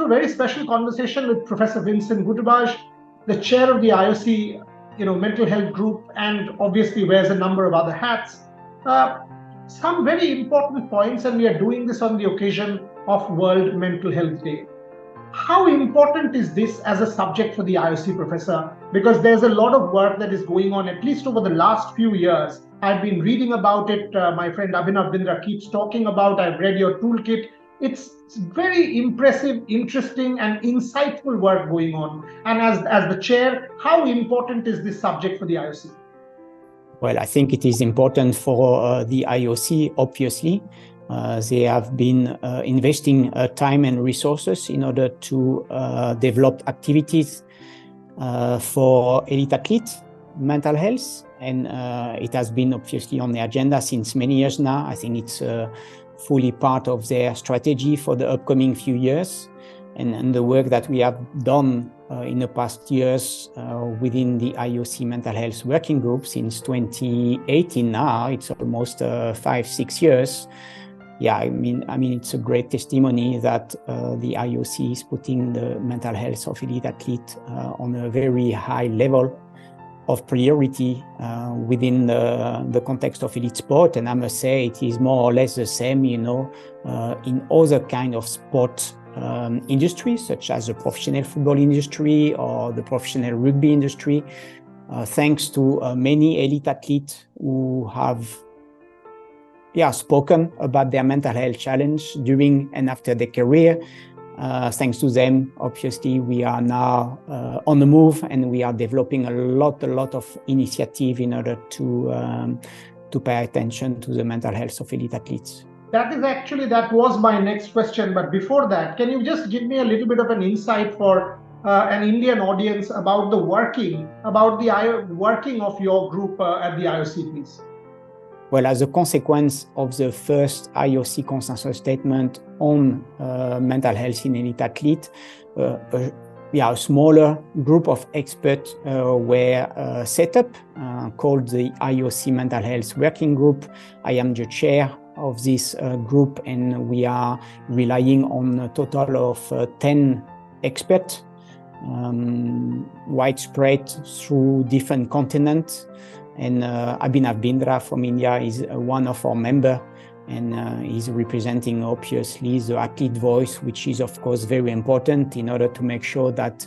very special conversation with Professor Vincent Gouttebarge, the chair of the IOC, mental health group, and obviously wears a number of other hats. Some very important points, and we are doing this on the occasion of World Mental Health Day. How important is this as a subject for the IOC, Professor? Because there's a lot of work that is going on, at least over the last few years. I've been reading about it. My friend Abhinav Bindra keeps talking about. I've read your toolkit. It's very impressive, interesting, and insightful work going on. And as the chair, how important is this subject for the IOC? Well, I think it is important for the IOC, obviously. They have been investing time and resources in order to develop activities for elite athletes, mental health, and it has been obviously on the agenda since many years now. I think it's fully part of their strategy for the upcoming few years, and the work that we have done in the past years within the IOC Mental Health Working Group since 2018 now. It's almost 5-6 years. Yeah, I mean, it's a great testimony that the IOC is putting the mental health of elite athletes on a very high level of priority within the context of elite sport. And I must say it is more or less the same, in other kind of sport industries, such as the professional football industry or the professional rugby industry. Thanks to many elite athletes who have spoken about their mental health challenge during and after their career. Thanks to them, obviously, we are now on the move, and we are developing a lot of initiative in order to pay attention to the mental health of elite athletes. That was my next question. But before that, can you just give me a little bit of an insight for an Indian audience about the working of your group at the IOC, please? Well, as a consequence of the first IOC consensus statement on mental health in elite athletes, a smaller group of experts were set up called the IOC Mental Health Working Group. I am the chair of this group, and we are relying on a total of 10 experts widespread through different continents. And Abhinav Bindra from India is one of our members, and he's representing obviously the athlete voice, which is of course very important in order to make sure that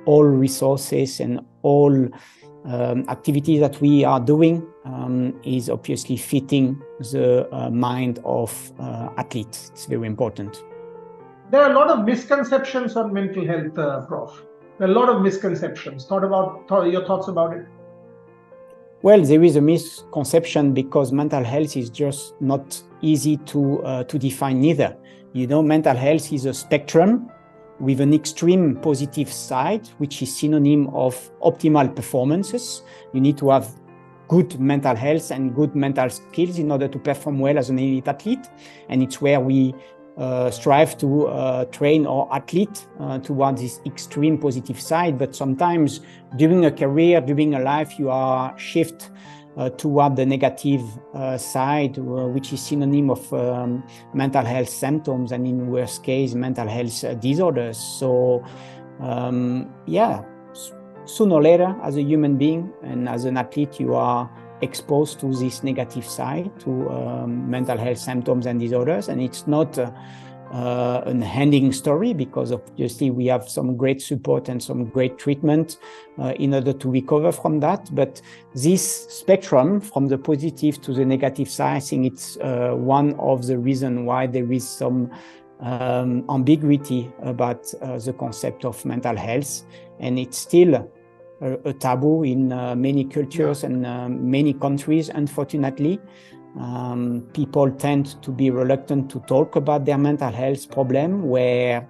all resources and all activities that we are doing is obviously fitting the mind of athletes. It's very important. There are a lot of misconceptions on mental health, Prof. There are a lot of misconceptions. Your thoughts about it? Well, there is a misconception because mental health is just not easy to define neither. Mental health is a spectrum with an extreme positive side, which is synonym of optimal performances. You need to have good mental health and good mental skills in order to perform well as an elite athlete. And it's where we strive to train our athlete towards this extreme positive side. But sometimes during a career, during a life, you are shift toward the negative side, which is synonym of mental health symptoms, and in worst case, mental health disorders. So sooner or later, as a human being and as an athlete, you are exposed to this negative side, to mental health symptoms and disorders. And it's not an ending story, because obviously we have some great support and some great treatment in order to recover from that. But this spectrum from the positive to the negative side, I think it's one of the reasons why there is some ambiguity about the concept of mental health. And it's still a taboo in many cultures and many countries, unfortunately. People tend to be reluctant to talk about their mental health problem, where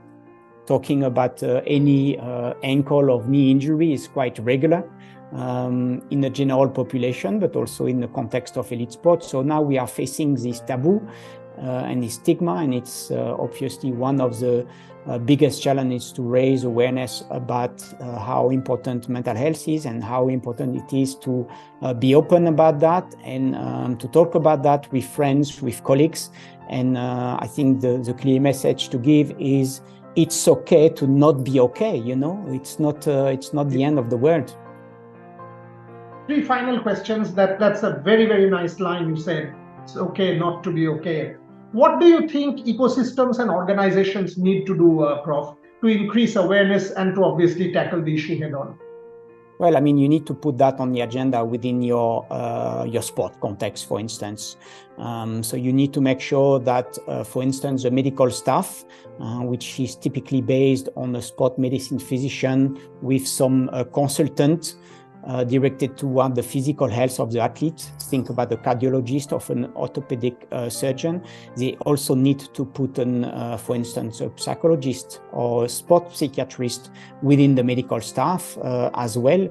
talking about any ankle or knee injury is quite regular in the general population, but also in the context of elite sports. So now we are facing this taboo and this stigma, and it's obviously one of the biggest challenges to raise awareness about how important mental health is and how important it is to be open about that and to talk about that with friends, with colleagues. And I think the clear message to give is it's okay to not be okay, you know, it's not the end of the world. Three final questions. That's a very, very nice line you said. It's okay not to be okay. What do you think ecosystems and organizations need to do, Prof, to increase awareness and to obviously tackle the issue head on? Well, I mean, you need to put that on the agenda within your sport context, for instance. So you need to make sure that, for instance, the medical staff, which is typically based on a sport medicine physician with some consultant directed toward the physical health of the athlete. Think about the cardiologist or an orthopedic surgeon. They also need to put in, for instance, a psychologist or a sport psychiatrist within the medical staff as well.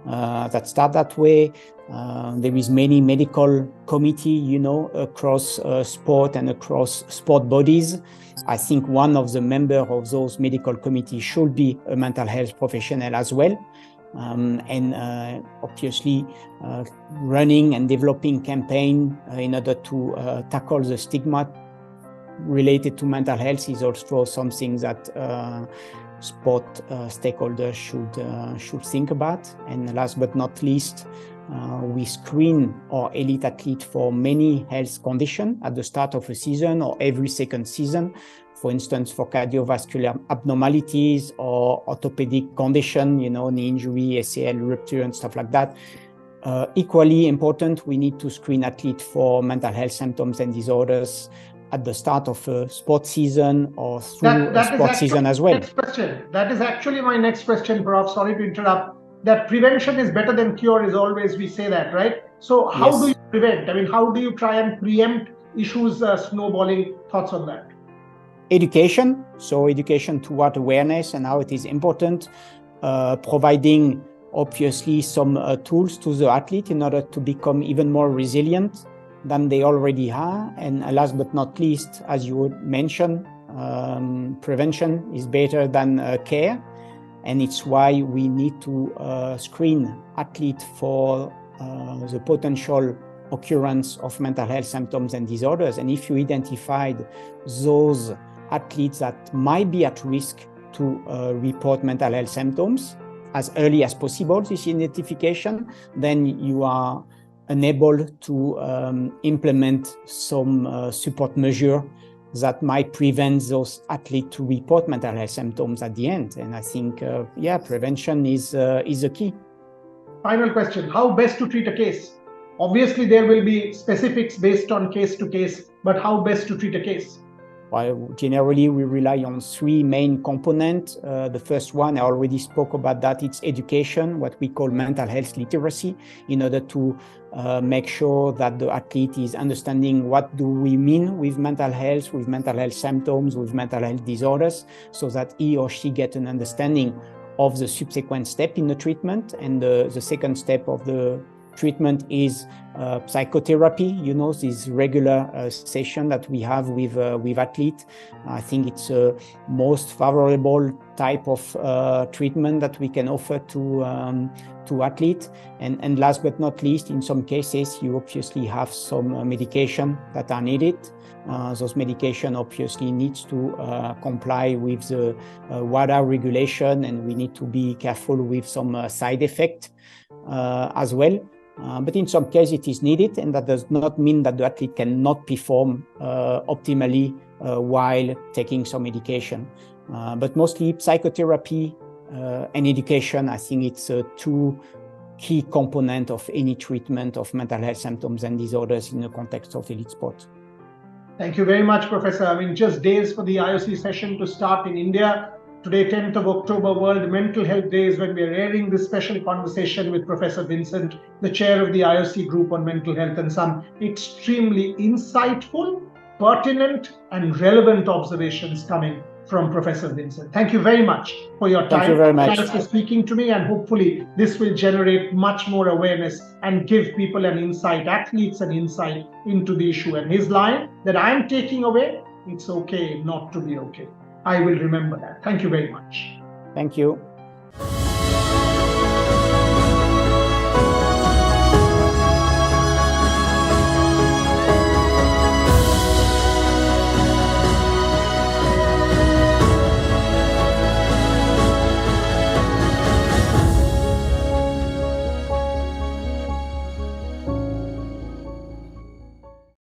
That start that way. There is many medical committee, you know, across sport and across sport bodies. I think one of the members of those medical committees should be a mental health professional as well. And obviously running and developing campaign in order to tackle the stigma related to mental health is also something that sport stakeholders should think about. And last but not least, we screen our elite athlete for many health conditions at the start of a season or every second season. For instance, for cardiovascular abnormalities or orthopedic condition, you know, knee injury, ACL rupture and stuff like that. Equally important, we need to screen athletes for mental health symptoms and disorders at the start of a sports season or through a sports season as well. Next question. That is actually my next question, Prof. Sorry to interrupt. That prevention is better than cure is always, we say that, right? So how do you prevent? I mean, how do you try and preempt issues snowballing? Thoughts on that? Education, so education toward awareness and how it is important, providing obviously some tools to the athlete in order to become even more resilient than they already are. And last but not least, as you would mention, prevention is better than care. And it's why we need to screen athletes for the potential occurrence of mental health symptoms and disorders. And if you identified those athletes that might be at risk to report mental health symptoms as early as possible, this identification, then you are enabled to implement some support measure that might prevent those athletes to report mental health symptoms at the end. And I think, prevention is a key. Final question, how best to treat a case? Obviously, there will be specifics based on case to case, but how best to treat a case? Well, generally, we rely on three main components. The first one, I already spoke about that, it's education, what we call mental health literacy, in order to make sure that the athlete is understanding what do we mean with mental health symptoms, with mental health disorders, so that he or she get an understanding of the subsequent step in the treatment. And the second step of the treatment is psychotherapy, you know, this regular session that we have with athletes. I think it's a most favorable type of treatment that we can offer to athletes. And last but not least, in some cases, you obviously have some medication that are needed. Those medication obviously needs to comply with the WADA regulation, and we need to be careful with some side effect as well. But in some cases it is needed, and that does not mean that the athlete cannot perform optimally while taking some medication. But mostly psychotherapy and education, I think it's two key components of any treatment of mental health symptoms and disorders in the context of elite sport. Thank you very much, Professor. I mean, just days for the IOC session to start in India. Today, 10th of October, World Mental Health Day, is when we are airing this special conversation with Professor Vincent, the chair of the IOC group on mental health, and some extremely insightful, pertinent, and relevant observations coming from Professor Vincent. Thank you very much for your time. Thank you very much. Thanks for speaking to me, and hopefully this will generate much more awareness and give people an insight, athletes an insight into the issue. And his line that I'm taking away, it's okay not to be okay. I will remember that. Thank you very much. Thank you.